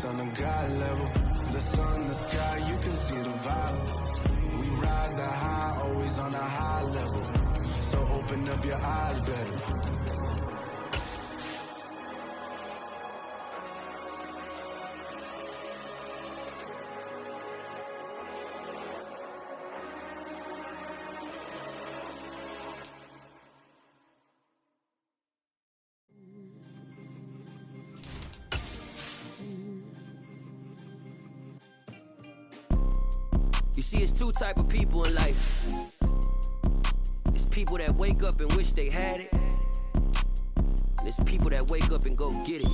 on a God level. The sun, the sky, you can see the vibe. We ride the high, always on a high level. So open up your eyes better. You see, it's two type of people in life. It's people that wake up and wish they had it. And it's people that wake up and go get it.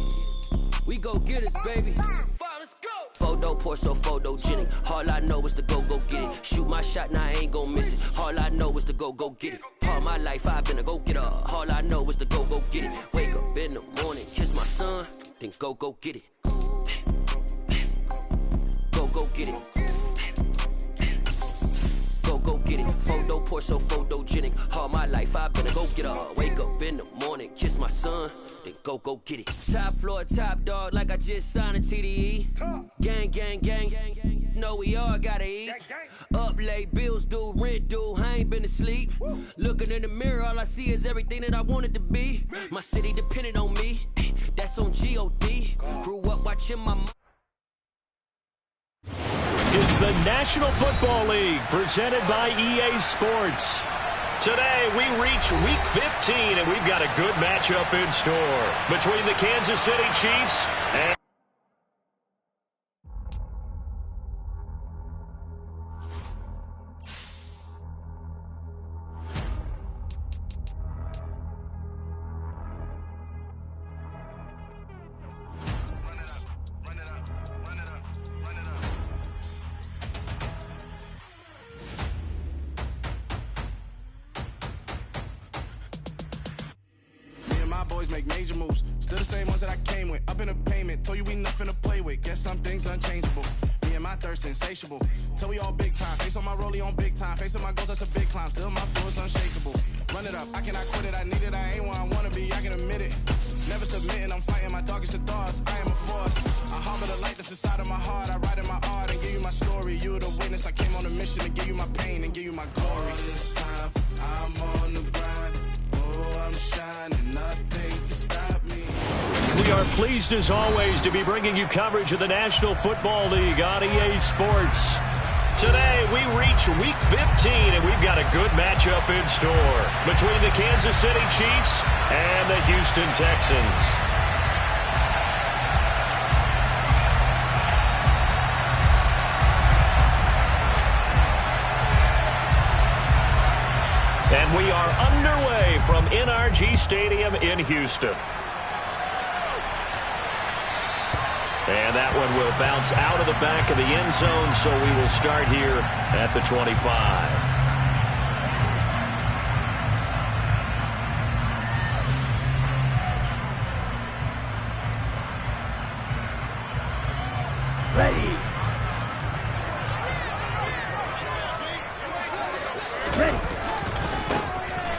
We go get it, baby. Let's go. Photo pour so photogenic. All I know is to go get it. Shoot my shot, now I ain't gon' miss it. All I know is to go get it. All my life I've been a go-getter. All I know is to go get it. Wake up in the morning, kiss my son, then go get it. Go get it. Go get it. Photo pour so photogenic. All my life I've been a go-getter. Wake up in the morning, kiss my son, then go get it. Top floor, top dog, like I just signed a TDE. Gang. Know we all gotta eat. Up late, bills due, rent due, I ain't been asleep. Looking in the mirror, all I see is everything that I wanted to be. My city depended on me, that's on G.O.D. Grew up watching my mom. It's the National Football League presented by EA Sports. Today we reach Week 15 and we've got a good matchup in store between the Kansas City Chiefs and boys make major moves. Still the same ones that I came with. Up in a payment. Told you we nothing to play with. Guess some things unchangeable. Me and my thirst insatiable. Till we all big time. Face on my rollie on big time. Facing my goals, that's a big climb. Still my flow is unshakable. Run it up. I cannot quit it. I need it. I ain't where I wanna be. I can admit it. Never submitting. I'm fighting my darkest of thoughts. I am a force. I harbor the light that's inside of my heart. I write in my art and give you my story. You the witness. I came on a mission to give you my pain and give you my glory. All this time, I'm on the grind. I'm shining, nothing can stop me. we are pleased as always to be bringing you coverage of the National Football League on EA Sports. Today we reach Week 15 and we've got a good matchup in store between the Kansas City Chiefs and the Houston Texans. And we are underway from NRG Stadium in Houston. And that one will bounce out of the back of the end zone, so we will start here at the 25. Ready.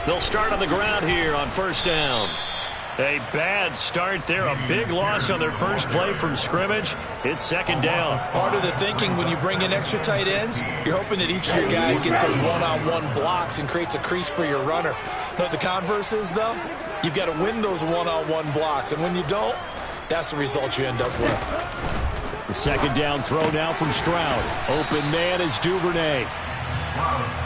They'll start on the ground here on first down. A bad start there, a big loss on their first play from scrimmage. It's second down. Part of the thinking when you bring in extra tight ends, you're hoping that each of your guys gets those one-on-one blocks and creates a crease for your runner. You know what the converse is, though? You've got to win those one-on-one blocks, and when you don't, that's the result you end up with. The second down throw now from Stroud. Open man is Duvernay.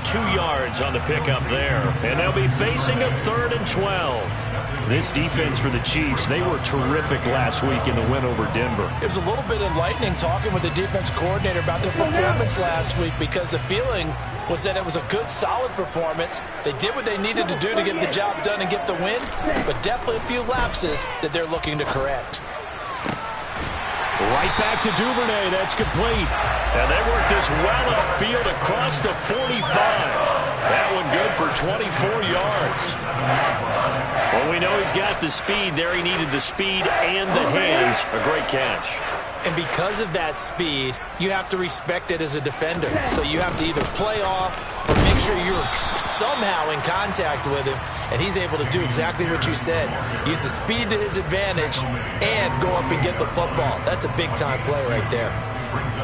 2 yards on the pickup there. And they'll be facing a 3rd and 12. This defense for the Chiefs, they were terrific last week in the win over Denver. It was a little bit enlightening talking with the defense coordinator about their performance last week because the feeling was that it was a good, solid performance. They did what they needed to do to get the job done and get the win, but definitely a few lapses that they're looking to correct. Right back to Duvernay. That's complete. And they work this well upfield across the 45. That one good for 24 yards. Well, we know he's got the speed there. He needed the speed and the hands. A great catch. And because of that speed, you have to respect it as a defender. So you have to either play off or make make sure you're somehow in contact with him, and he's able to do exactly what you said. Use the speed to his advantage and go up and get the football. That's a big-time play right there.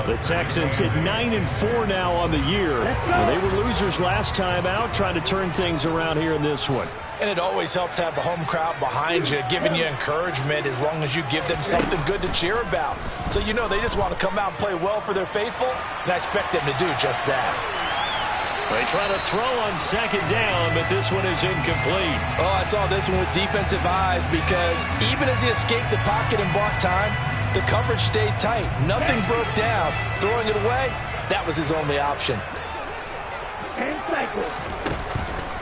The Texans at 9-4 now on the year. Well, they were losers last time out, trying to turn things around here in this one. And it always helps to have a home crowd behind you, giving you encouragement as long as you give them something good to cheer about. So you know they just want to come out and play well for their faithful, and I expect them to do just that. They try to throw on second down, but this one is incomplete. Oh, I saw this one with defensive eyes because even as he escaped the pocket and bought time, the coverage stayed tight. Nothing broke down. Throwing it away, that was his only option.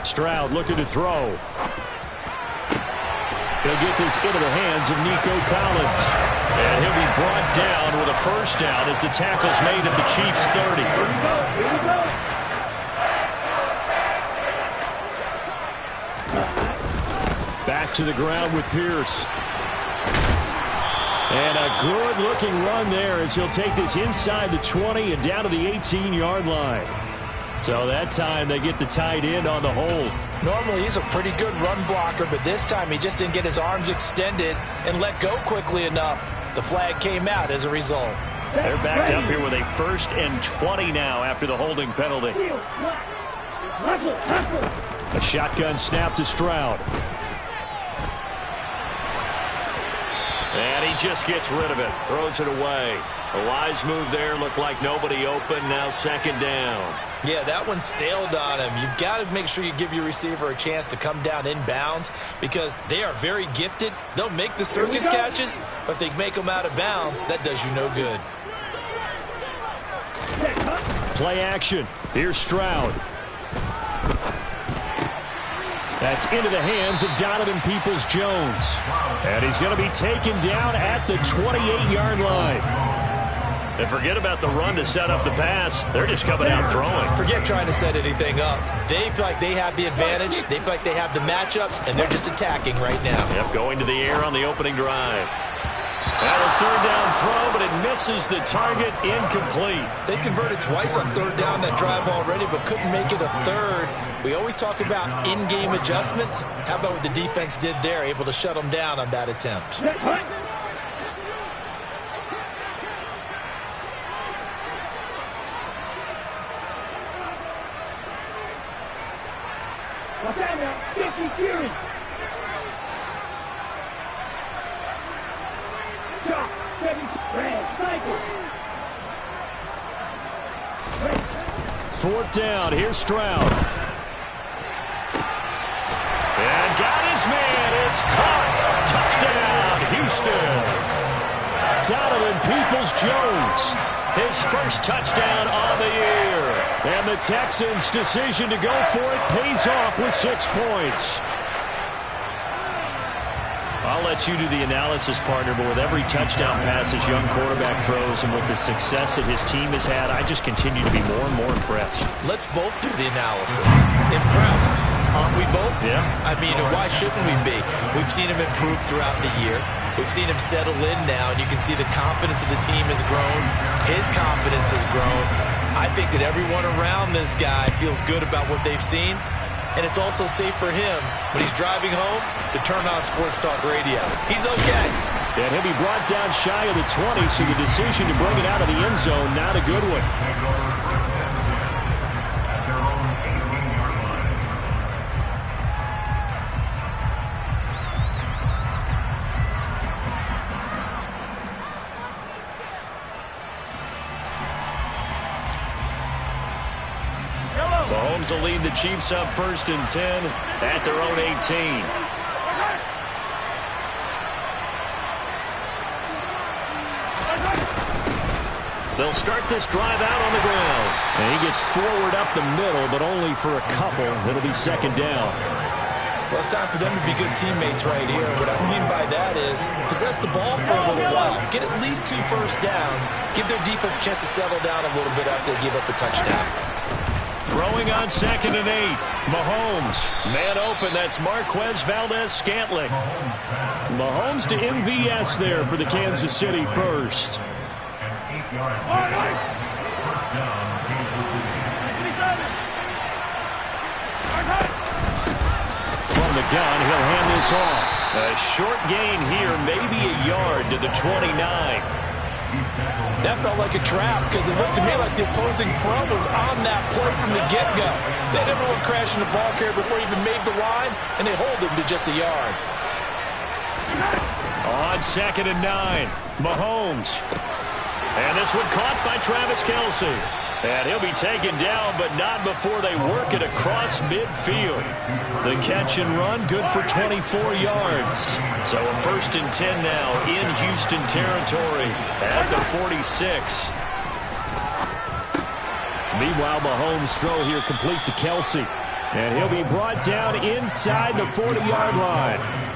Stroud looking to throw. He'll get this into the hands of Nico Collins. And he'll be brought down with a first down as the tackle's made at the Chiefs' 30. Back to the ground with Pierce. And a good-looking run there as he'll take this inside the 20 and down to the 18-yard line. So that time they get the tight end on the hold. Normally he's a pretty good run blocker, but this time he just didn't get his arms extended and let go quickly enough. The flag came out as a result. They're backed up here with a 1st and 20 now after the holding penalty. A shotgun snap to Stroud. And he just gets rid of it. Throws it away. A wise move there. Looked like nobody open. Now second down. Yeah, that one sailed on him. You've got to make sure you give your receiver a chance to come down inbounds because they are very gifted. They'll make the circus catches, but they make them out of bounds. That does you no good. Play action. Here's Stroud. That's into the hands of Donovan Peoples-Jones. And he's going to be taken down at the 28-yard line. And forget about the run to set up the pass. They're just coming out throwing. Forget trying to set anything up. They feel like they have the advantage. They feel like they have the matchups, and they're just attacking right now. Yep, going to the air on the opening drive. And a third down throw, but it misses the target. Incomplete. They converted twice on third down that drive already, but couldn't make it a third. We always talk about in-game adjustments. How about what the defense did there, able to shut them down on that attempt? Fourth down. Here's Stroud. And got his man. It's caught. Touchdown, Houston. Donovan Peoples-Jones. His first touchdown on the year. And the Texans' decision to go for it pays off with 6 points. I'll let you do the analysis, partner, but with every touchdown pass his young quarterback throws and with the success that his team has had, I just continue to be more and more impressed. Let's both do the analysis. Impressed. Aren't we both? Yeah. I mean, why shouldn't we be? We've seen him improve throughout the year. We've seen him settle in now, and you can see the confidence of the team has grown. His confidence has grown. I think that everyone around this guy feels good about what they've seen. And it's also safe for him when he's driving home to turn on Sports Talk Radio. He's okay. And he'll be brought down shy of the 20, so the decision to bring it out of the end zone, not a good one. Mahomes will lead the Chiefs up 1st and 10 at their own 18. They'll start this drive out on the ground. And he gets forward up the middle, but only for a couple. It'll be second down. Well, it's time for them to be good teammates right here. What I mean by that is possess the ball for a little while. Get at least 2 first downs. Give their defense a chance to settle down a little bit after they give up the touchdown. Throwing on 2nd and 8. Mahomes. Man open. That's Marquez Valdez-Scantling. Mahomes to MVS there for the Kansas City first. from the gun. He'll hand this off. A short gain here, maybe a yard to the 29. That felt like a trap because it looked to me like the opposing front was on that play from the get-go. They had everyone crashing the ball carrier before he even made the line, and they hold him to just a yard. On 2nd and 9, Mahomes. And this one caught by Travis Kelce. And he'll be taken down, but not before they work it across midfield. The catch and run, good for 24 yards. So a 1st and 10 now in Houston territory at the 46. Meanwhile, Mahomes' throw here complete to Kelce. And he'll be brought down inside the 40-yard line.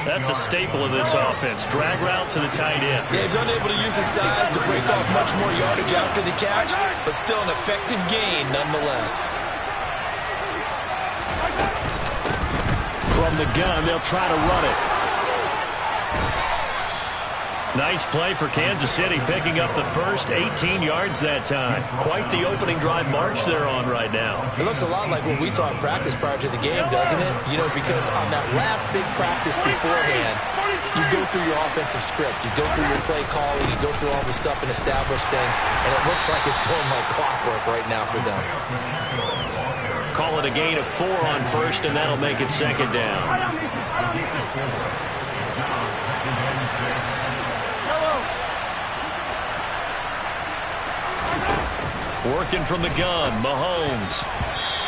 That's a staple of this offense. Drag route to the tight end. Yeah, he's unable to use his size to break off much more yardage after the catch, but still an effective gain nonetheless. From the gun, they'll try to run it. Nice play for Kansas City, picking up the first 18 yards that time. Quite the opening drive march they're on right now. It looks a lot like what we saw in practice prior to the game, doesn't it? You know, because on that last big practice beforehand, you go through your offensive script. You go through your play calling. You go through all the stuff and establish things. And it looks like it's going like clockwork right now for them. Call it a gain of 4 on 1st, and that'll make it 2nd down. Working from the gun, Mahomes.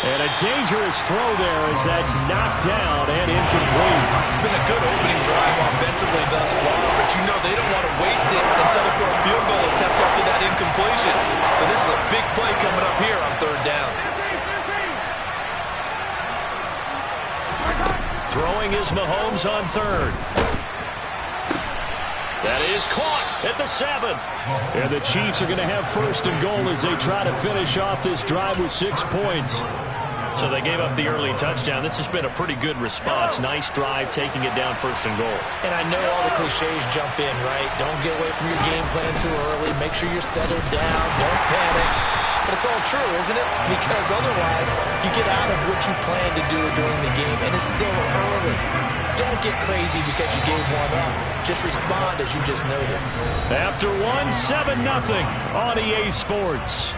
And a dangerous throw there as that's knocked down and incomplete. It's been a good opening drive offensively thus far, but you know they don't want to waste it and settle for a field goal attempt after that incompletion. So this is a big play coming up here on 3rd down. Throwing is Mahomes on 3rd. That is caught at the 7. And the Chiefs are going to have 1st and goal as they try to finish off this drive with 6 points. So they gave up the early touchdown. This has been a pretty good response. Nice drive, taking it down 1st and goal. And I know all the cliches jump in, right? Don't get away from your game plan too early. Make sure you're settled down. Don't panic. But it's all true, isn't it? Because otherwise, you get out of what you plan to do during the game, and it's still early. Don't get crazy because you gave one up. Just respond as you just noted. After 7-0 on EA Sports.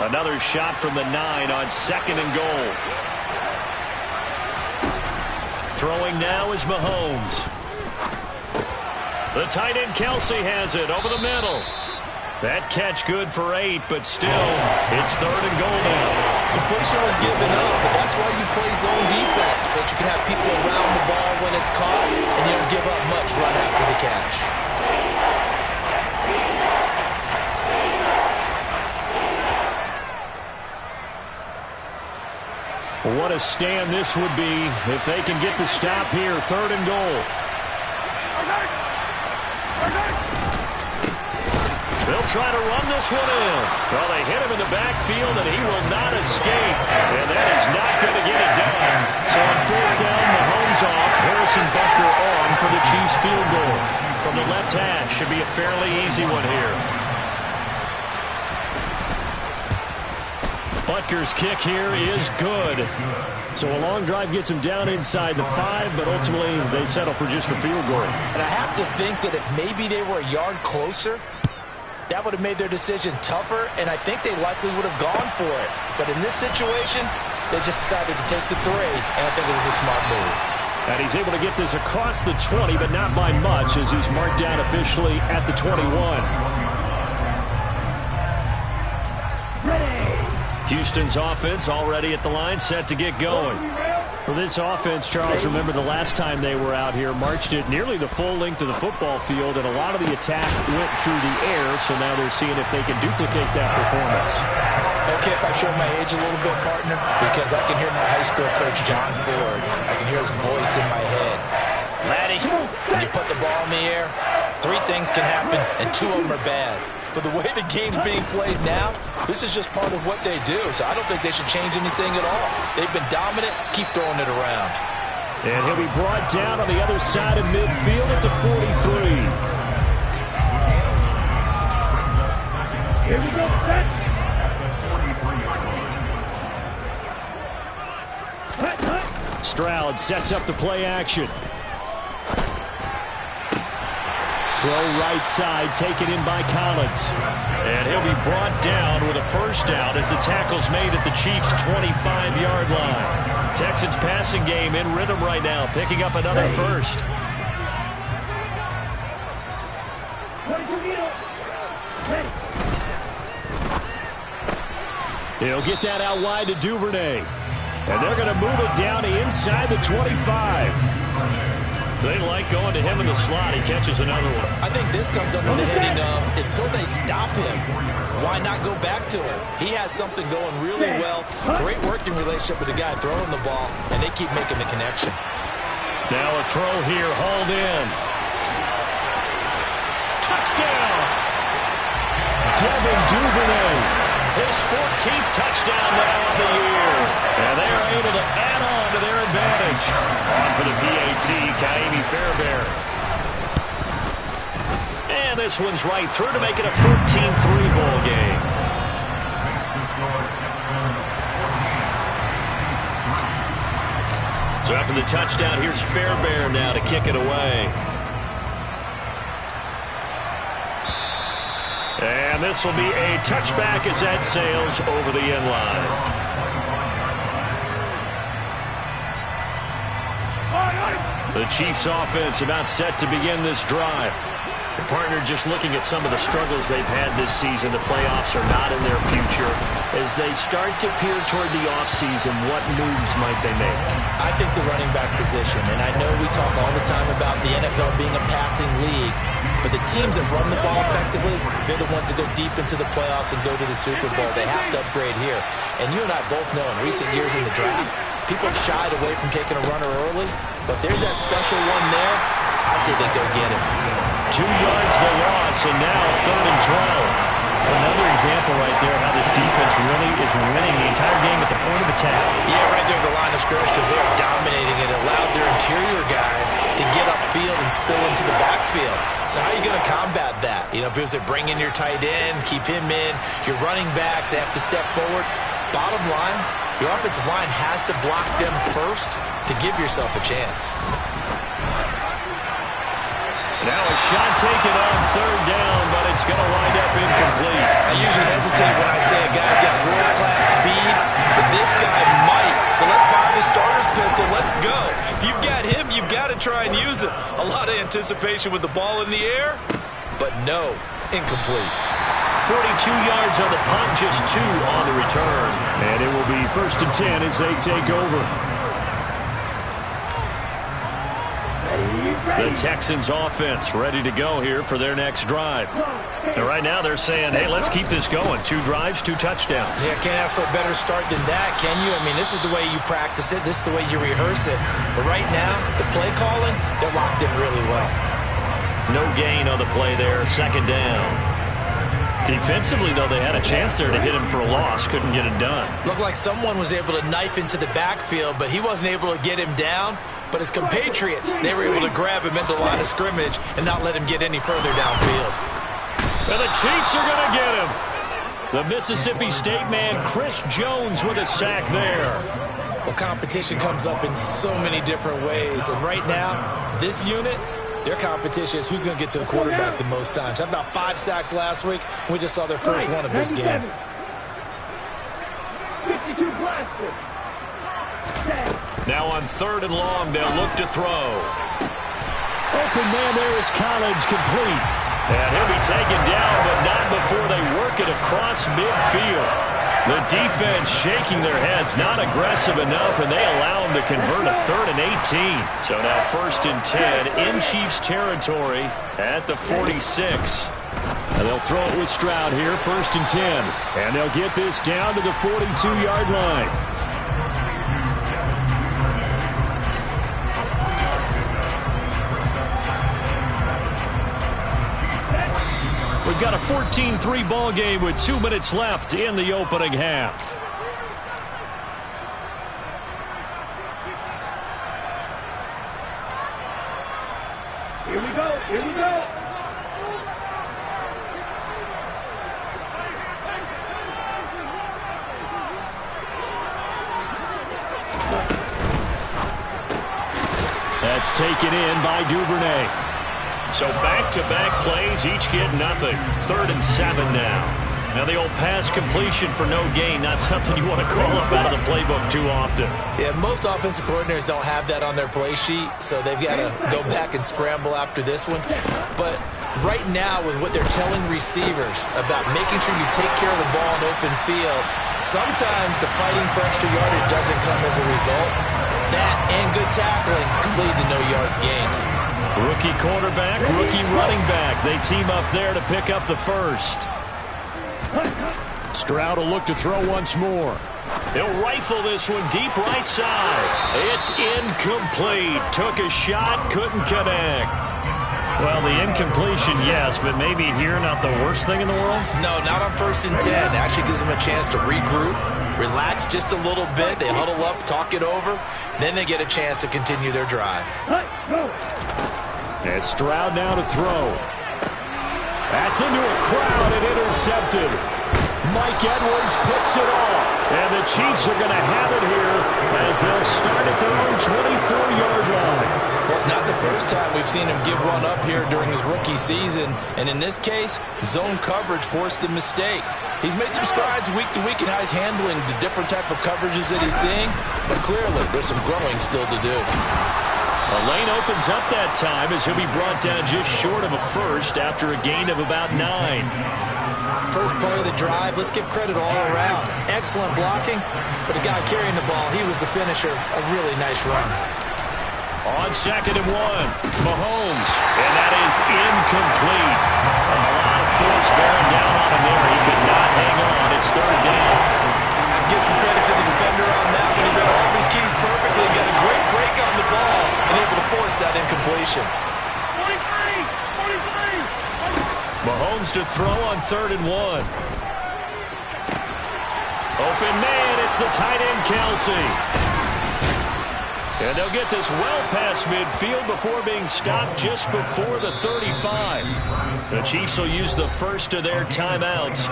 Another shot from the 9 on 2nd and goal. Throwing now is Mahomes. The tight end Kelce has it over the middle. That catch good for 8, but still, it's 3rd and goal now. Completion was given up, but that's why you play zone defense, so that you can have people around the ball when it's caught, and you don't give up much right after the catch. What a stand this would be if they can get the stop here. 3rd and goal. They'll try to run this one in. Well, they hit him in the backfield, and he will not escape. And that is not going to get it done. So on 4th down, Mahomes off. Harrison Butker on for the Chiefs field goal. From the left hash, should be a fairly easy one here. Butker's kick here is good. So a long drive gets him down inside the 5, but ultimately they settle for just the field goal. And I have to think that if maybe they were a yard closer, that would have made their decision tougher, and I think they likely would have gone for it. But in this situation, they just decided to take the 3, and I think it was a smart move. And he's able to get this across the 20, but not by much, as he's marked down officially at the 21. Houston's offense already at the line, set to get going. For this offense, Charles, remember the last time they were out here, marched it nearly the full length of the football field, and a lot of the attack went through the air, so now they're seeing if they can duplicate that performance. Okay, if I show my age a little bit, partner, because I can hear my high school coach, John Ford. I can hear his voice in my head. Laddie, when you put the ball in the air, 3 things can happen, and 2 of them are bad. but the way the game's being played now, this is just part of what they do. So I don't think they should change anything at all. They've been dominant. Keep throwing it around. And he'll be brought down on the other side of midfield at the 43. Here we go, set. Stroud sets up the play action. Throw right side, taken in by Collins. And he'll be brought down with a first down as the tackle's made at the Chiefs' 25-yard line. Texans passing game in rhythm right now, picking up another first. He'll get that out wide to Duvernay. And they're going to move it down to inside the 25. They like going to him in the slot. He catches another one. I think this comes under the heading of until they stop him, why not go back to him? He has something going really well. Great working relationship with the guy throwing the ball, and they keep making the connection. Now a throw here, hauled in. Touchdown! Devin Duvernay. His 14th touchdown now on the year. And they are able to add on to their advantage. On for the PAT, Kaimi Fairbairn. And this one's right through to make it a 14-3 ball game. So after the touchdown, here's Fairbairn now to kick it away. And this will be a touchback as that sails over the end line. The Chiefs offense about set to begin this drive. The partner just looking at some of the struggles they've had this season. The playoffs are not in their future. As they start to peer toward the offseason, what moves might they make? I think the running back position, and I know we talk all the time about the NFL being a passing league, but the teams that run the ball effectively, they're the ones that go deep into the playoffs and go to the Super Bowl. They have to upgrade here. And you and I both know in recent years in the draft, people have shied away from taking a runner early, but there's that special one there. I say they go get him. 2 yards the loss, and now 3rd and 12. Another example right there how this defense really is winning the entire game at the point of attack. Yeah, right there at the line of scrimmage because they are dominating it. It allows their interior guys to get upfield and spill into the backfield. So how are you going to combat that? You know, because they bring in your tight end, keep him in. Your running backs, they have to step forward. Bottom line, your offensive line has to block them first to give yourself a chance. Now a shot taken on 3rd down, but it's going to wind up incomplete. I usually hesitate when I say a guy's got world-class speed, but this guy might. So let's fire the starter's pistol. Let's go. If you've got him, you've got to try and use him. A lot of anticipation with the ball in the air, but no, incomplete. 42 yards on the punt, just 2 on the return. And it will be 1st and 10 as they take over. The Texans offense ready to go here for their next drive. And right now they're saying, hey, let's keep this going. 2 drives, 2 touchdowns. Yeah, can't ask for a better start than that, can you? I mean, this is the way you practice it. This is the way you rehearse it. But right now, the play calling, they're locked in really well. No gain on the play there, 2nd down. Defensively, though, they had a chance there to hit him for a loss. Couldn't get it done. Looked like someone was able to knife into the backfield, but he wasn't able to get him down. But his compatriots, they were able to grab him at the line of scrimmage and not let him get any further downfield. And the Chiefs are going to get him. The Mississippi State man, Chris Jones, with a sack there. Well, competition comes up in so many different ways. And right now, this unit, their competition is who's going to get to the quarterback the most times. Had about 5 sacks last week. We just saw their first one of this game. 52 blasted. Now on 3rd and long, they'll look to throw. Open man there is Collins, complete. And he'll be taken down, but not before they work it across midfield. The defense shaking their heads, not aggressive enough, and they allow them to convert a 3rd and 18. So now 1st and 10 in Chiefs territory at the 46. And they'll throw it with Stroud here, 1st and 10. And they'll get this down to the 42-yard line. got a 14-3 ball game with 2 minutes left in the opening half. Here we go. Here we go. That's taken in by Duvernay. So back-to-back plays, each get nothing. 3rd and 7 now. Now the old pass completion for no gain, not something you want to call up out of the playbook too often. Yeah, most offensive coordinators don't have that on their play sheet, so they've got to go back and scramble after this one. But right now, with what they're telling receivers about making sure you take care of the ball in open field, sometimes the fighting for extra yardage doesn't come as a result. That and good tackling can lead to no yards gained. Rookie quarterback, rookie running back. They team up there to pick up the first. Stroud will look to throw once more. He'll rifle this one deep right side. It's incomplete. Took a shot, couldn't connect. Well, the incompletion, yes, but maybe here not the worst thing in the world? No, not on 1st and 10. Actually gives them a chance to regroup, relax just a little bit. They huddle up, talk it over. Then they get a chance to continue their drive. And Stroud now to throw. That's into a crowd and intercepted. Mike Edwards picks it off. And the Chiefs are going to have it here as they'll start at their own 24-yard line. Well, it's not the first time we've seen him give one up here during his rookie season. And in this case, zone coverage forced the mistake. He's made some strides week to week in how he's handling the different type of coverages that he's seeing. But clearly, there's some growing still to do. A lane opens up that time as he'll be brought down just short of a first after a gain of about 9. First play of the drive, let's give credit all around. Excellent blocking, but the guy carrying the ball, he was the finisher. A really nice run. On 2nd and 1, Mahomes, and that is incomplete. A lot of force bearing down on him there. He could not hang on. It's 3rd down. I'd give some credit to the defender on that one. He read all of his keys perfectly, got a great break on the ball, and able to force that incompletion. 43! Mahomes to throw on 3rd and 1. Open man, it's the tight end, Kelsey. And they'll get this well past midfield before being stopped just before the 35. The Chiefs will use the first of their timeouts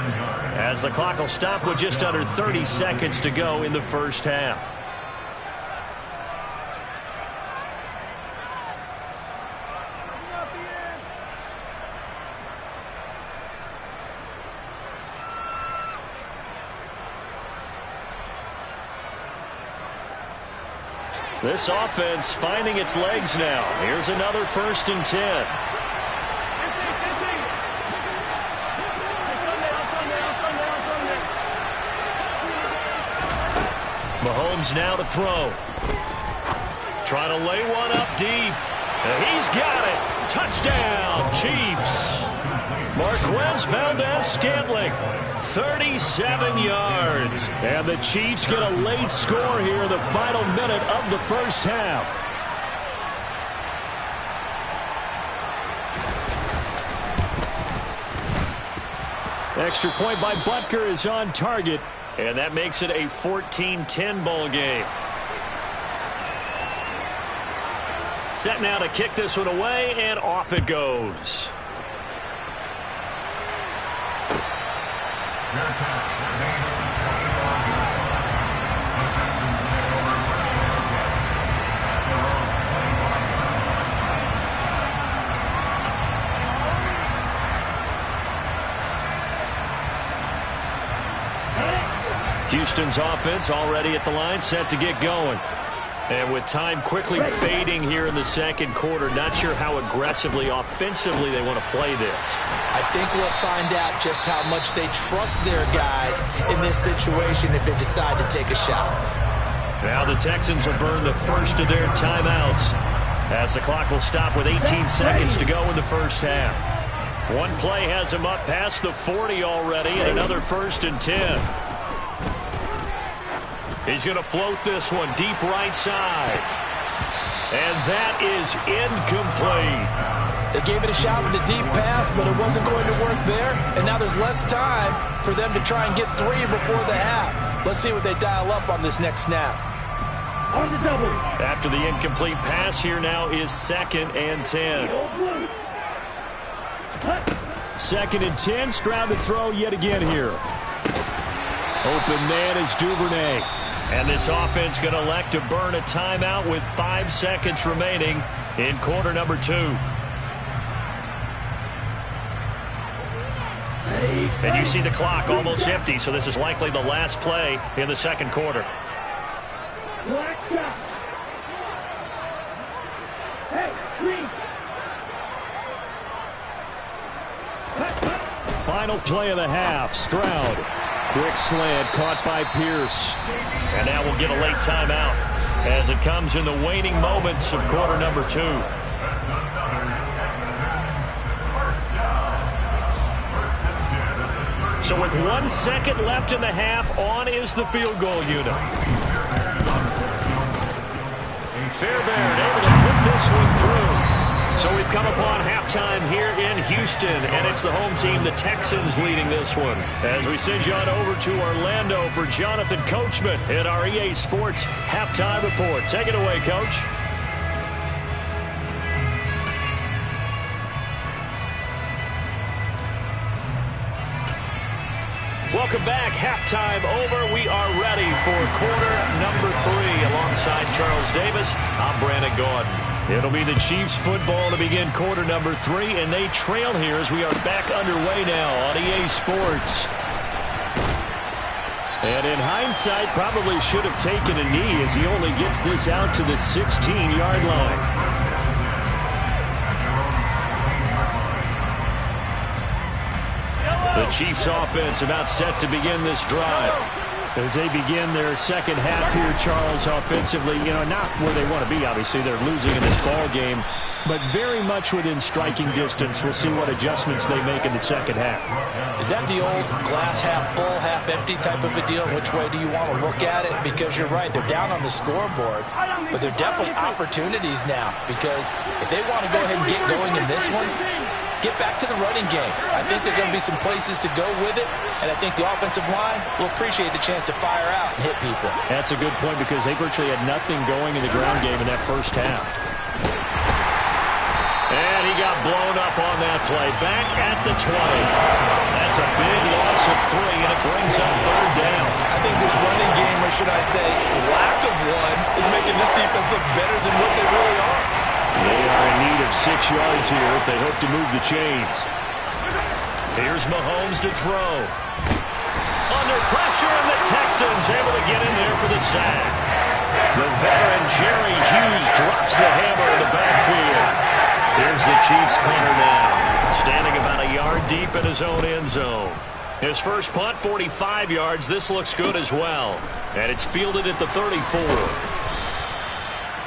as the clock will stop with just under 30 seconds to go in the first half. This offense finding its legs now. Here's another 1st and 10. Mahomes now to throw. Trying to lay one up deep. And he's got it. Touchdown, Chiefs. Marquez Valdez-Scantling, 37 yards. And the Chiefs get a late score here in the final minute of the first half. Extra point by Butker is on target. And that makes it a 14-10 ball game. Set now to kick this one away, and off it goes. Houston's offense already at the line, set to get going. And with time quickly fading here in the second quarter, not sure how aggressively, offensively they want to play this. I think we'll find out just how much they trust their guys in this situation if they decide to take a shot. Now the Texans will burn the first of their timeouts as the clock will stop with 18 seconds to go in the first half. One play has him up past the 40 already, and another 1st and 10. He's going to float this one deep right side. And that is incomplete. They gave it a shot with a deep pass, but it wasn't going to work there. And now there's less time for them to try and get 3 before the half. Let's see what they dial up on this next snap. On the double. After the incomplete pass, here now is 2nd and 10. 2nd and 10. Stroud to throw yet again here. Open man is Duvernay. And this offense going to elect to burn a timeout with 5 seconds remaining in quarter number 2. And you see the clock almost empty, so this is likely the last play in the second quarter. Final play of the half. Stroud. Quick slant caught by Pierce. And now we'll get a late timeout as it comes in the waning moments of quarter number 2. So with 1 second left in the half, on is the field goal unit. Fairbairn able to put this one through. So we've come upon halftime here in Houston, and it's the home team, the Texans, leading this one. As we send you on over to Orlando for Jonathan Coachman at our EA Sports Halftime Report. Take it away, Coach. Welcome back. Halftime over. We are ready for quarter number 3. Alongside Charles Davis, I'm Brandon Gordon. It'll be the Chiefs football to begin quarter number 3, and they trail here as we are back underway now on EA Sports. And in hindsight, probably should have taken a knee as he only gets this out to the 16-yard line. The Chiefs offense about set to begin this drive. As they begin their second half here, Charles, offensively, not where they want to be, obviously. They're losing in this ball game, but very much within striking distance. We'll see what adjustments they make in the second half. Is that the old glass half full, half empty type of a deal? Which way do you want to look at it? Because you're right, they're down on the scoreboard, but they're definitely opportunities now, because if they want to go ahead and get going in this one, get back to the running game. I think there are going to be some places to go with it, and I think the offensive line will appreciate the chance to fire out and hit people. That's a good point because they virtually had nothing going in the ground game in that first half. And he got blown up on that play. Back at the 20. That's a big loss of 3, and it brings up 3rd down. I think this running game, or should I say lack of one, is making this defense look better than what they really are. They are in need of 6 yards here if they hope to move the chains. Here's Mahomes to throw. Under pressure, and the Texans able to get in there for the sack. The veteran Jerry Hughes drops the hammer in the backfield. Here's the Chiefs punter now, standing about a yard deep in his own end zone. His first punt, 45 yards. This looks good as well. And it's fielded at the 34.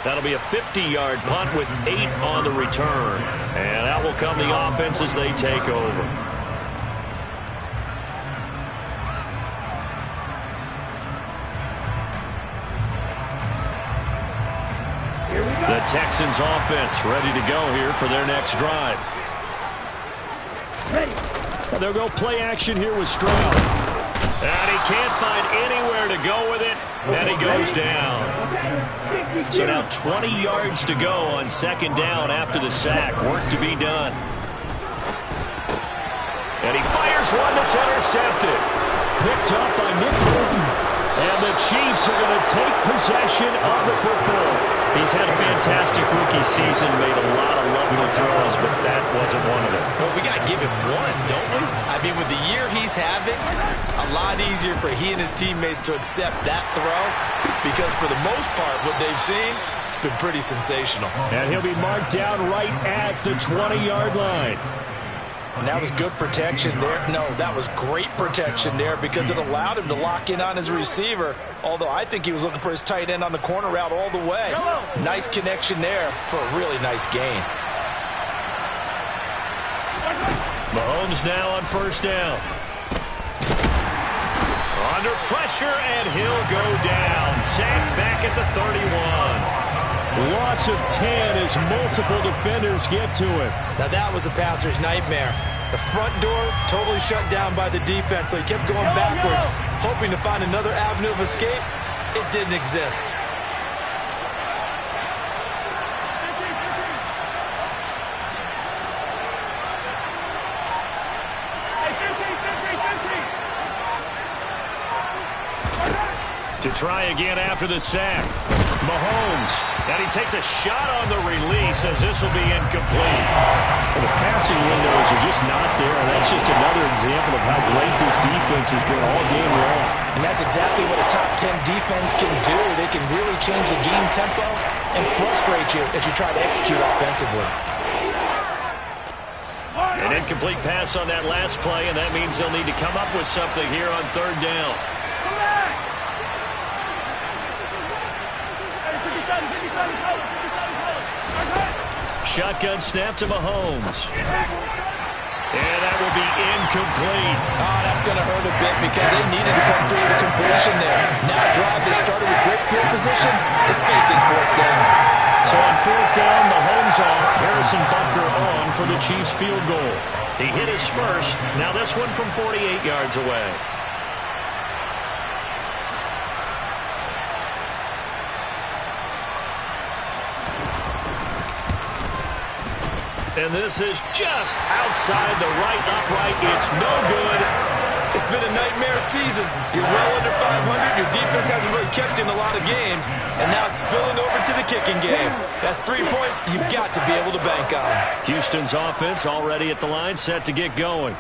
That'll be a 50-yard punt with 8 on the return. And out will come the offense as they take over. The Texans offense ready to go here for their next drive. They'll go play action here with Stroud. And he can't find anywhere to go with it. And he goes down. So now 20 yards to go on 2nd down after the sack. Work to be done. And he fires one that's intercepted. Picked up by Nick Bolton. And the Chiefs are going to take possession of the football. He's had a fantastic rookie season, made a lot of lovely throws, but that wasn't one of them. Well, we got to give him one, don't we? I mean, with the year he's having, a lot easier for he and his teammates to accept that throw, because for the most part, what they've seen, it's been pretty sensational. And he'll be marked down right at the 20-yard line. And that was good protection there. No, that was great protection there because it allowed him to lock in on his receiver, although I think he was looking for his tight end on the corner route all the way. Nice connection there for a really nice gain. Mahomes now on 1st down. Under pressure, and he'll go down. Sacked back at the 31. Loss of 10 as multiple defenders get to him. Now that was a passer's nightmare. The front door totally shut down by the defense, so he kept going backwards, hoping to find another avenue of escape. It didn't exist. To try again after the sack. Mahomes, and he takes a shot on the release as this will be incomplete. Well, the passing windows are just not there. That's just another example of how great this defense has been all game long. And that's exactly what a top 10 defense can do. They can really change the game tempo and frustrate you as you try to execute offensively. An incomplete pass on that last play, and that means they'll need to come up with something here on third down. Shotgun snap to Mahomes. And that will be incomplete. Oh, that's going to hurt a bit because they needed to come through the completion there. Now a drive that started with great field position is facing fourth down. So on fourth down, Mahomes off, Harrison Butker on for the Chiefs field goal. He hit his first. Now this one from 48 yards away. And this is just outside the right upright. It's no good. It's been a nightmare season. You're well under 500. Your defense hasn't really kept you in a lot of games. And now it's spilling over to the kicking game. That's 3 points you've got to be able to bank on. Houston's offense already at the line, set to get going.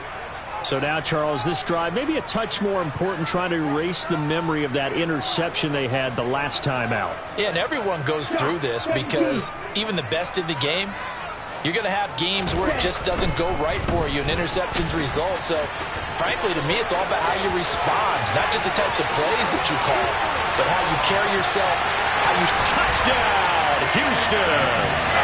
So now, Charles, this drive maybe a touch more important, trying to erase the memory of that interception they had the last time out. Yeah, and everyone goes through this because even the best in the game, you're going to have games where it just doesn't go right for you, and interceptions result. So, frankly, to me, it's all about how you respond, not just the types of plays that you call, but how you carry yourself, how you touchdown, Houston.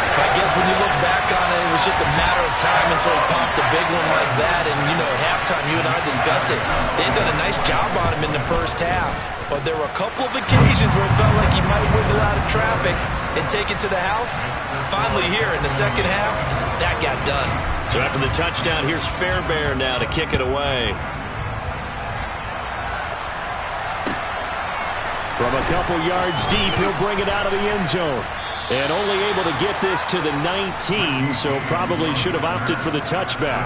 I guess when you look back on it, it was just a matter of time until he popped a big one like that. And, you know, at halftime, you and I discussed it. They'd done a nice job on him in the first half. But there were a couple of occasions where it felt like he might wiggle out of traffic and take it to the house. Finally here in the second half, that got done. So after the touchdown, here's Fairbairn now to kick it away. From a couple yards deep, he'll bring it out of the end zone. And only able to get this to the 19, so probably should have opted for the touchback.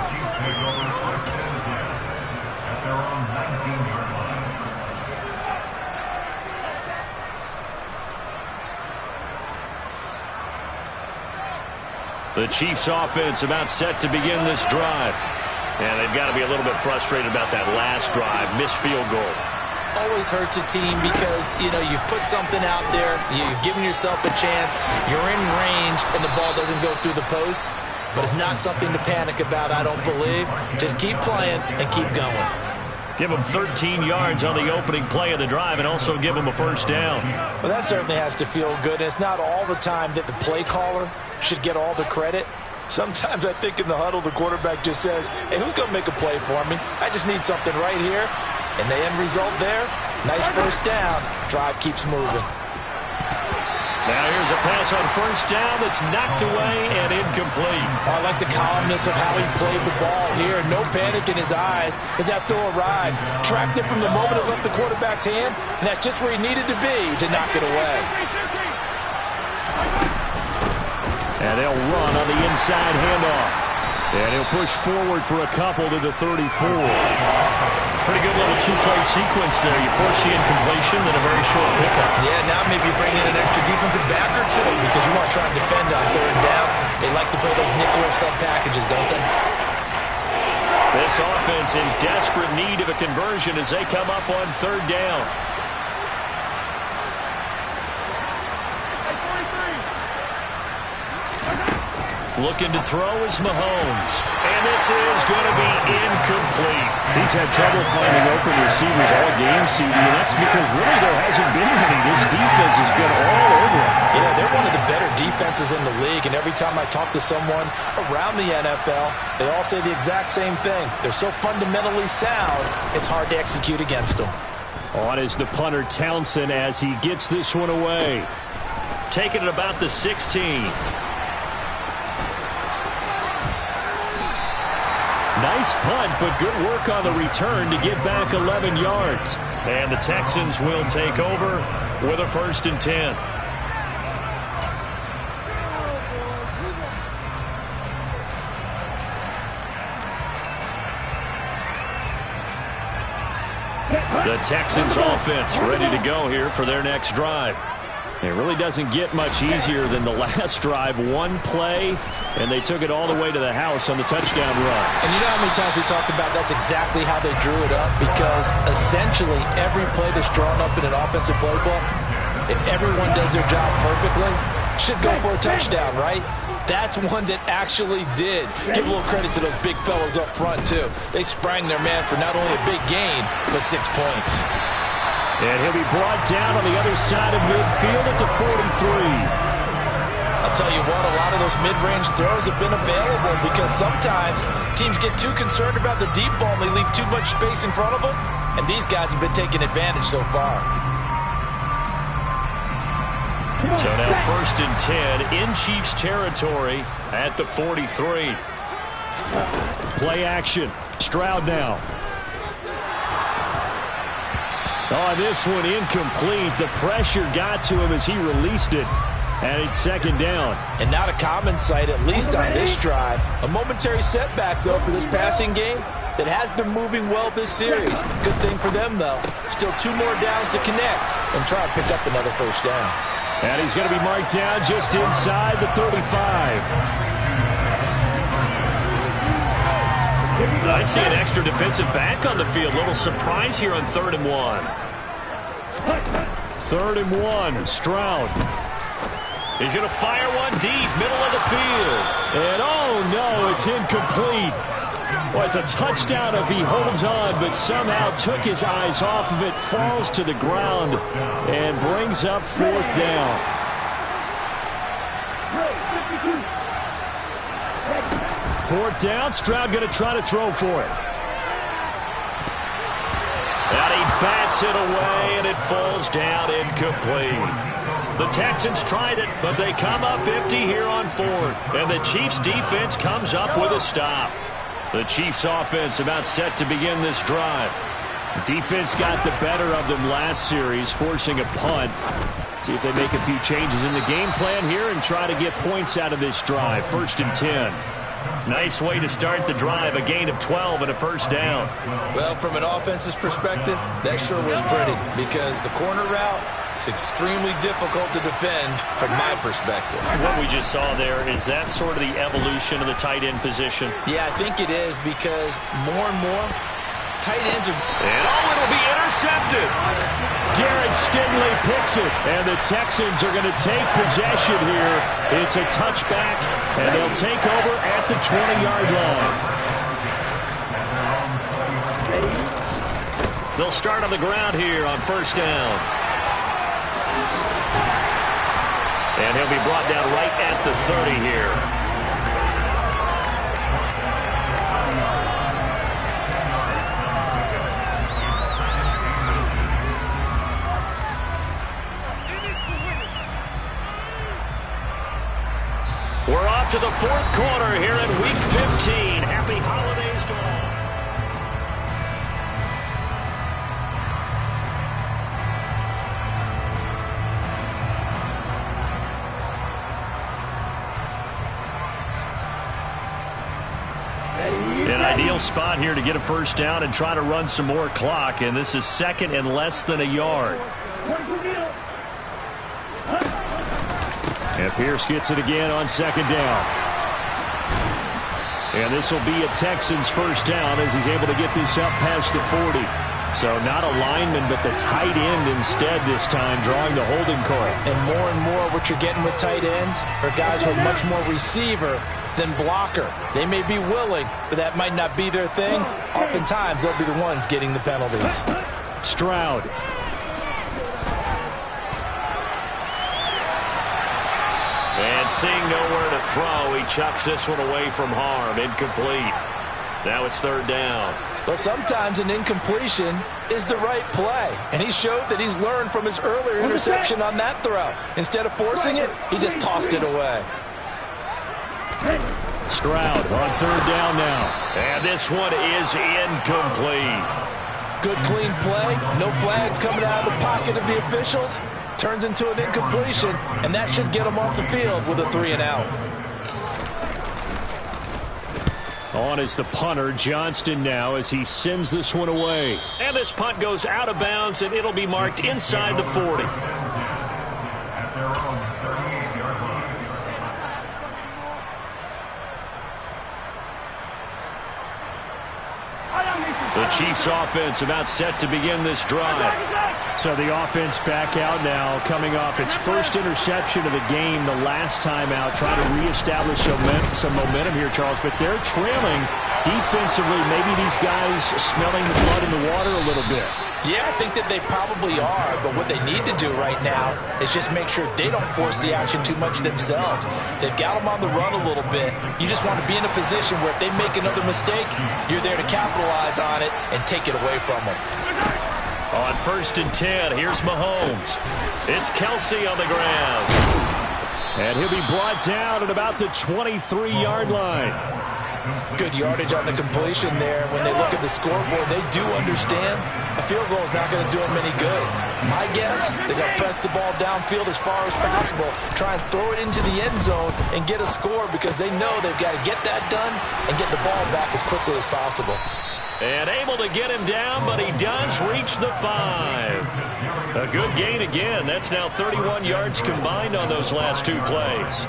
The Chiefs offense about set to begin this drive. And they've got to be a little bit frustrated about that last drive, missed field goal. Always hurts a team because, you know, you've put something out there, you've given yourself a chance, you're in range, and the ball doesn't go through the posts. But it's not something to panic about, I don't believe. Just keep playing and keep going. Give them 13 yards on the opening play of the drive and also give them a first down. Well, that certainly has to feel good. It's not all the time that the play caller should get all the credit. Sometimes I think in the huddle, the quarterback just says, hey, who's going to make a play for me? I just need something right here. And the end result there, nice first down. Drive keeps moving. Now here's a pass on first down that's knocked away and incomplete. I like the calmness of how he played the ball here. No panic in his eyes as that throw arrived. Tracked it from the moment it left the quarterback's hand, and that's just where he needed to be to knock it away. And they'll run on the inside handoff. And he'll push forward for a couple to the 34. Pretty good little two-play sequence there. You force the incompletion, then a very short pickup. Yeah, now maybe you bring in an extra defensive back or two because you want to try and defend on third down. They like to play those nickel or sub packages, don't they? This offense in desperate need of a conversion as they come up on third down. Looking to throw is Mahomes. And this is going to be incomplete. He's had trouble finding open receivers all game, CD, and that's because really there hasn't been many. This defense has been all over him. Yeah, they're one of the better defenses in the league, and every time I talk to someone around the NFL, they all say the exact same thing. They're so fundamentally sound, it's hard to execute against them. On is the punter Townsend as he gets this one away. take it at about the 16. Nice punt, but good work on the return to get back 11 yards. And the Texans will take over with a 1st and 10. The Texans offense ready to go here for their next drive. It really doesn't get much easier than the last drive. One play, and they took it all the way to the house on the touchdown run. And you know how many times we talked about that's exactly how they drew it up? Because essentially every play that's drawn up in an offensive playbook, if everyone does their job perfectly, should go for a touchdown, right? That's one that actually did. Give a little credit to those big fellas up front, too. They sprang their man for not only a big gain, but 6 points. And he'll be brought down on the other side of midfield at the 43. I'll tell you what, a lot of those mid-range throws have been available because sometimes teams get too concerned about the deep ball and they leave too much space in front of them, and these guys have been taking advantage so far. So now 1st and 10 in Chiefs territory at the 43. Play action. Stroud now. Oh, this one incomplete. The pressure got to him as he released it. And it's 2nd down. And not a common sight, at least on this drive. A momentary setback, though, for this passing game that has been moving well this series. Good thing for them, though. Still 2 more downs to connect and try to pick up another 1st down. And he's going to be marked down just inside the 35. I see an extra defensive back on the field. Little surprise here on 3rd and 1. 3rd and 1. Stroud. He's going to fire one deep, middle of the field. And oh no, it's incomplete. Well, it's a touchdown if he holds on, but somehow took his eyes off of it, falls to the ground, and brings up 4th down. Fourth down, Stroud going to try to throw for it. And he bats it away, and it falls down incomplete. The Texans tried it, but they come up empty here on 4th. And the Chiefs' defense comes up with a stop. The Chiefs' offense about set to begin this drive. Defense got the better of them last series, forcing a punt. See if they make a few changes in the game plan here and try to get points out of this drive. 1st and 10. Nice way to start the drive, a gain of 12 and a 1st down. Well, from an offense's perspective, that sure was pretty because the corner route is extremely difficult to defend from my perspective. What we just saw there, is that sort of the evolution of the tight end position? Yeah, I think it is because more and more tight ends are... And it'll be intercepted. Derek Stingley picks it, and the Texans are going to take possession here. It's a touchback, and they'll take over at the 20-yard line. They'll start on the ground here on 1st down. And he'll be brought down right at the 30 here. We're off to the 4th quarter here in Week 15. Happy holidays to all. An ideal spot here to get a 1st down and try to run some more clock, and this is 2nd and less than a yard. And Pierce gets it again on 2nd down. And this will be a Texans 1st down as he's able to get this up past the 40. So not a lineman, but the tight end instead this time, drawing the holding call. And more what you're getting with tight ends are guys who are much more receiver than blocker. They may be willing, but that might not be their thing. Oftentimes, they'll be the ones getting the penalties. Stroud. And seeing nowhere to throw, he chucks this one away from harm. Incomplete. Now it's third down. Well, sometimes an incompletion is the right play, and he showed that he's learned from his earlier interception on that throw. Instead of forcing it, he just tossed it away. Stroud on third down now. And this one is incomplete. Good clean play. No flags coming out of the pocket of the officials. Turns into an incompletion, and that should get him off the field with a 3-and-out. On is the punter, Johnston, now as he sends this one away. And this punt goes out of bounds, and it'll be marked inside the 40. The Chiefs offense about set to begin this drive. So the offense back out now, coming off its first interception of the game the last time out, trying to reestablish some momentum here, Charles. But they're trailing defensively. Maybe these guys smelling the blood in the water a little bit. Yeah, I think that they probably are, but what they need to do right now is just make sure they don't force the action too much themselves. They've got them on the run a little bit. You just want to be in a position where if they make another mistake, you're there to capitalize on it and take it away from them. On 1st and 10, here's Mahomes. It's Kelsey on the ground. And he'll be brought down at about the 23-yard line. Good yardage on the completion there. When they look at the scoreboard, they do understand a field goal is not going to do them any good. My guess, they're going to press the ball downfield as far as possible, try and throw it into the end zone and get a score because they know they've got to get that done and get the ball back as quickly as possible. And able to get him down, but he does reach the 5. A good gain again. That's now 31 yards combined on those last two plays.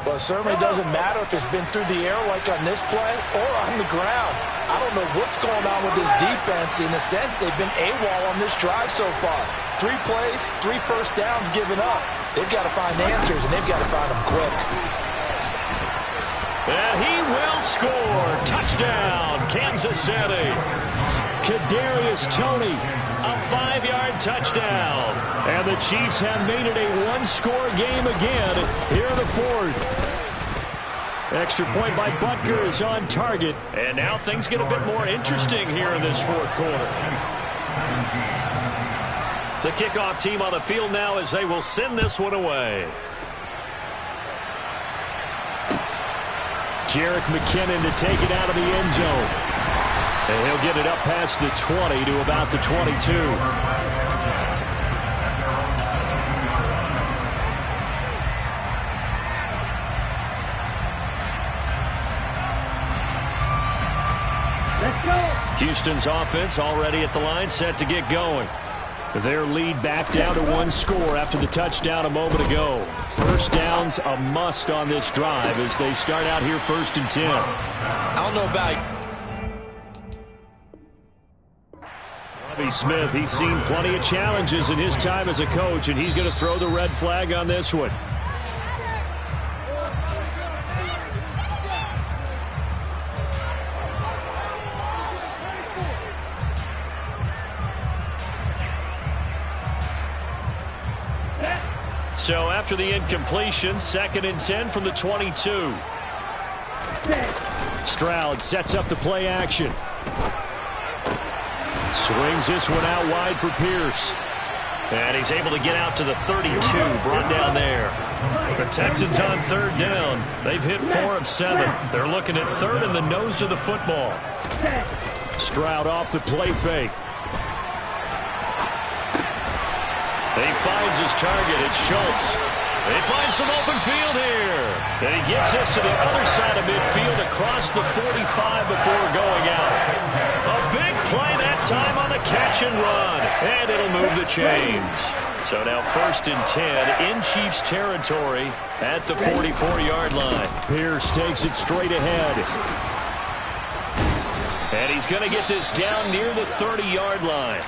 Well, it certainly doesn't matter if it's been through the air like on this play or on the ground. I don't know what's going on with this defense. In a sense, they've been AWOL on this drive so far. 3 plays, 3 first downs given up. They've got to find answers, and they've got to find them quick. And he will score. Touchdown, Kansas City. Kadarius Toney, a 5-yard touchdown. And the Chiefs have made it a one-score game again here in the 4th. Extra point by Butker is on target. And now things get a bit more interesting here in this 4th quarter. The kickoff team on the field now as they will send this one away. Jerick McKinnon to take it out of the end zone. And he'll get it up past the 20 to about the 22. Houston's offense already at the line, set to get going. Their lead back down to 1 score after the touchdown a moment ago. First down's a must on this drive as they start out here 1st and 10. I don't know about Bobby Smith, he's seen plenty of challenges in his time as a coach, and he's going to throw the red flag on this one. So after the incompletion, 2nd and 10 from the 22. Stroud sets up the play action. Swings this one out wide for Pierce. And he's able to get out to the 32, brought down there. The Texans on 3rd down. They've hit 4 of 7. They're looking at 3rd in the nose of the football. Stroud off the play fake. He finds his target. It's Schultz. They find some open field here. And he gets this to the other side of midfield across the 45 before going out. A big play that time on the catch and run. And it'll move the chains. So now 1st and 10 in Chiefs territory at the 44-yard line. Pierce takes it straight ahead. And he's going to get this down near the 30-yard line.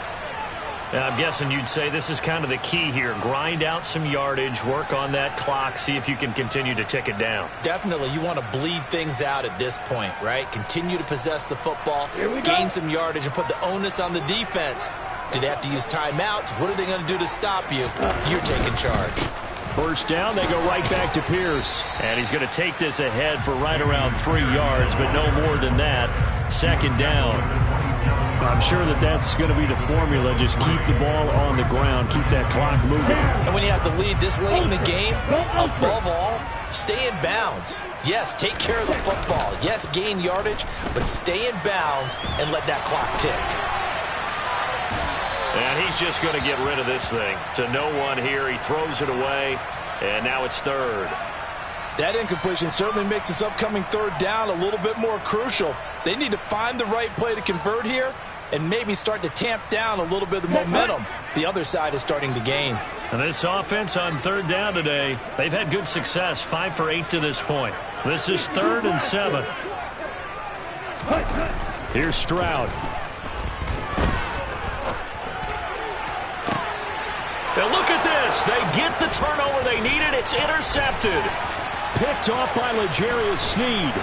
Now, I'm guessing you'd say this is kind of the key here. Grind out some yardage, work on that clock, see if you can continue to tick it down. Definitely, you want to bleed things out at this point, right? Continue to possess the football, gain some yardage, and put the onus on the defense. Do they have to use timeouts? What are they going to do to stop you? You're taking charge. First down, they go right back to Pierce. And he's going to take this ahead for right around 3 yards, but no more than that. 2nd down. I'm sure that's going to be the formula. Just keep the ball on the ground. Keep that clock moving. And when you have the lead this late in the game, above all, stay in bounds. Yes, take care of the football. Yes, gain yardage, but stay in bounds and let that clock tick. And he's just going to get rid of this thing. To no one here. He throws it away, and now it's 3rd. That incompletion certainly makes this upcoming 3rd down a little bit more crucial. They need to find the right play to convert here and maybe start to tamp down a little bit of the momentum the other side is starting to gain. And this offense on 3rd down today, they've had good success, 5 for 8 to this point. This is 3rd and 7. Here's Stroud. Now look at this. They get the turnover they needed. It's intercepted. Picked off by L'Jarius Sneed.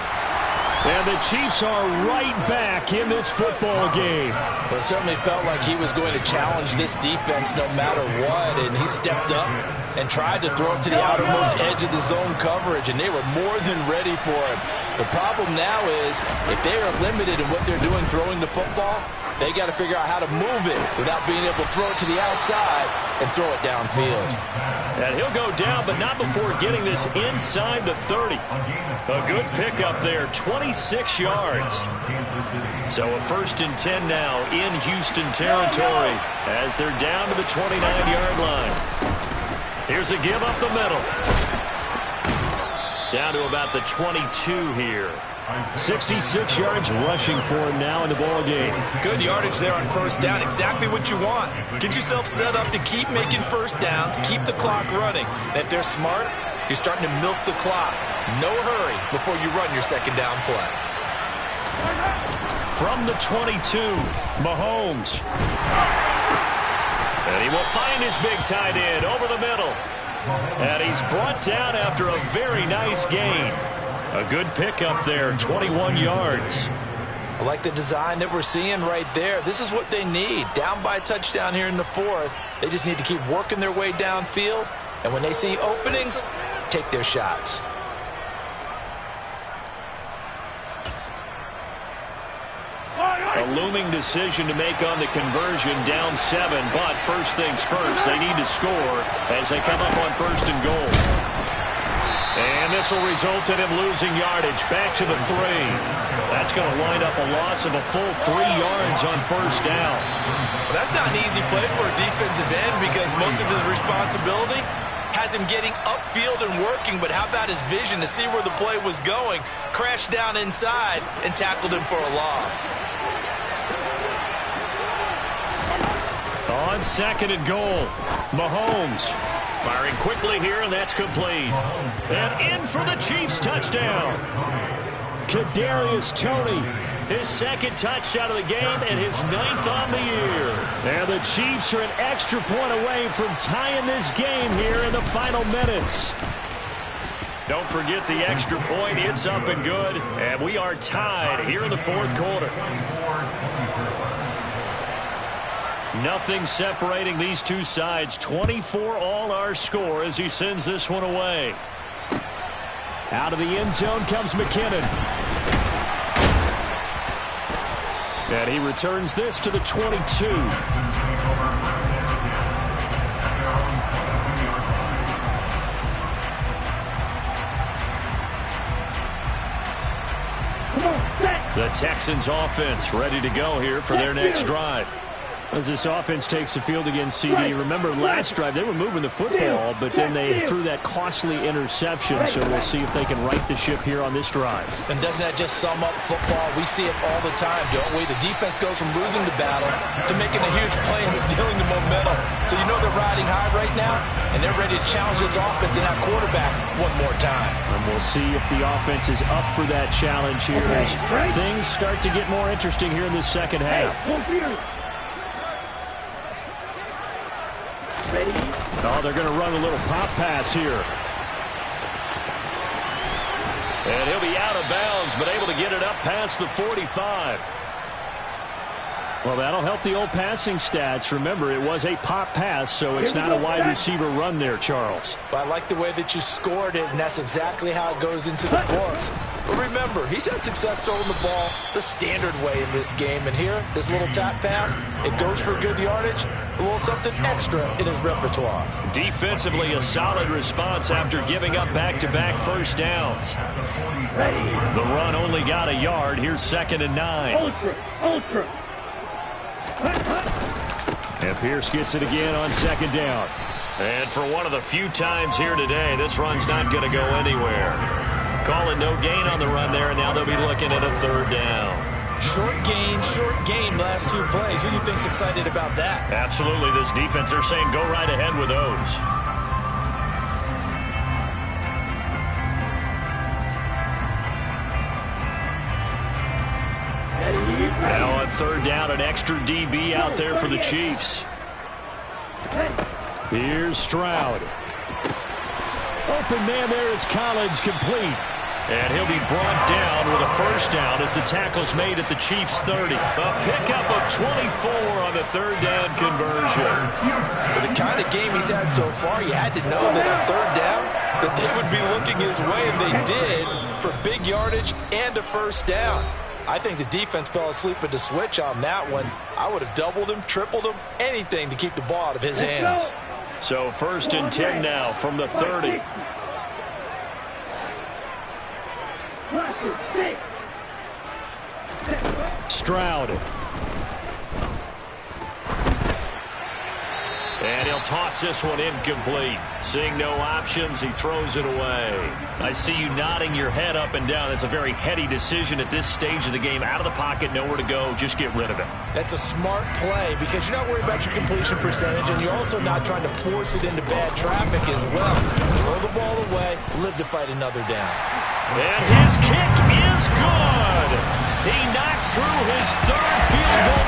And the Chiefs are right back in this football game. Well, it certainly felt like he was going to challenge this defense no matter what, and he stepped up and tried to throw it to the outermost edge of the zone coverage, and they were more than ready for it. The problem now is if they are limited in what they're doing throwing the football, they got to figure out how to move it without being able to throw it to the outside and throw it downfield. And he'll go down, but not before getting this inside the 30. A good pickup there, 26 yards. So a 1st and 10 now in Houston territory as they're down to the 29-yard line. Here's a give up the middle. Down to about the 22 here. 66 yards rushing for him now in the ball game. Good yardage there on 1st down. Exactly what you want. Get yourself set up to keep making 1st downs, keep the clock running. And if they're smart, you're starting to milk the clock. No hurry before you run your 2nd down play. From the 22, Mahomes. And he will find his big tight end over the middle. And he's brought down after a very nice gain. A good pickup there, 21 yards. I like the design that we're seeing right there. This is what they need. Down by a touchdown here in the 4th. They just need to keep working their way downfield. And when they see openings, take their shots. A looming decision to make on the conversion, down 7, but first things first, they need to score as they come up on 1st and goal. And this will result in him losing yardage back to the 3. That's going to wind up a loss of a full 3 yards on 1st down. Well, that's not an easy play for a defensive end because most of his responsibility has him getting upfield and working, but how about his vision to see where the play was going, crashed down inside, and tackled him for a loss. On 2nd and goal, Mahomes firing quickly here, and that's complete. And in for the Chiefs touchdown. Kadarius Toney. His 2nd touchdown of the game and his 9th on the year. And the Chiefs are an extra point away from tying this game here in the final minutes. Don't forget the extra point. It's up and good. And we are tied here in the 4th quarter. Nothing separating these two sides. 24 all our score as he sends this one away. Out of the end zone comes McKinnon. And he returns this to the 22. The Texans offense ready to go here for their next drive. As this offense takes the field against CD, remember last drive they were moving the football, but then they threw that costly interception, so we'll see if they can right the ship here on this drive. And doesn't that just sum up football? We see it all the time, don't we? The defense goes from losing the battle to making a huge play and stealing the momentum. So you know they're riding high right now, and they're ready to challenge this offense and that quarterback one more time. And we'll see if the offense is up for that challenge here as things start to get more interesting here in the 2nd half. Oh, they're going to run a little pop pass here. And he'll be out of bounds, but able to get it up past the 45. Well, that'll help the old passing stats. Remember, it was a pop pass, so it's not a wide receiver run there, Charles. But I like the way that you scored it, and that's exactly how it goes into the books. But remember, he's had success throwing the ball the standard way in this game. And here, this little tap pass, it goes for good yardage, a little something extra in his repertoire. Defensively, a solid response after giving up back-to-back first downs. The run only got a yard. Here's 2nd and 9. Ultra. And Pierce gets it again on 2nd down. And for one of the few times here today, this run's not going to go anywhere. Calling no gain on the run there, and now they'll be looking at a 3rd down. Short gain, last 2 plays. Who do you think's excited about that? Absolutely, this defense, they're saying go right ahead with those. Now on 3rd down, an extra DB out there for the Chiefs. Here's Stroud. Open man there is Collins, complete. And he'll be brought down with a 1st down as the tackle's made at the Chiefs' 30. A pickup of 24 on the 3rd down conversion. With the kind of game he's had so far, you had to know that on 3rd down that they would be looking his way, and they did, for big yardage and a 1st down. I think the defense fell asleep at the switch on that one. I would have doubled him, tripled him, anything to keep the ball out of his hands. So 1st and 10 now from the 30. Stroud. And he'll toss this one incomplete. Seeing no options, he throws it away. I see you nodding your head up and down. It's a very heady decision at this stage of the game. Out of the pocket, nowhere to go. Just get rid of it. That's a smart play because you're not worried about your completion percentage, and you're also not trying to force it into bad traffic as well. Throw the ball away, live to fight another down. And his kick is good. He knocks through his 3rd field goal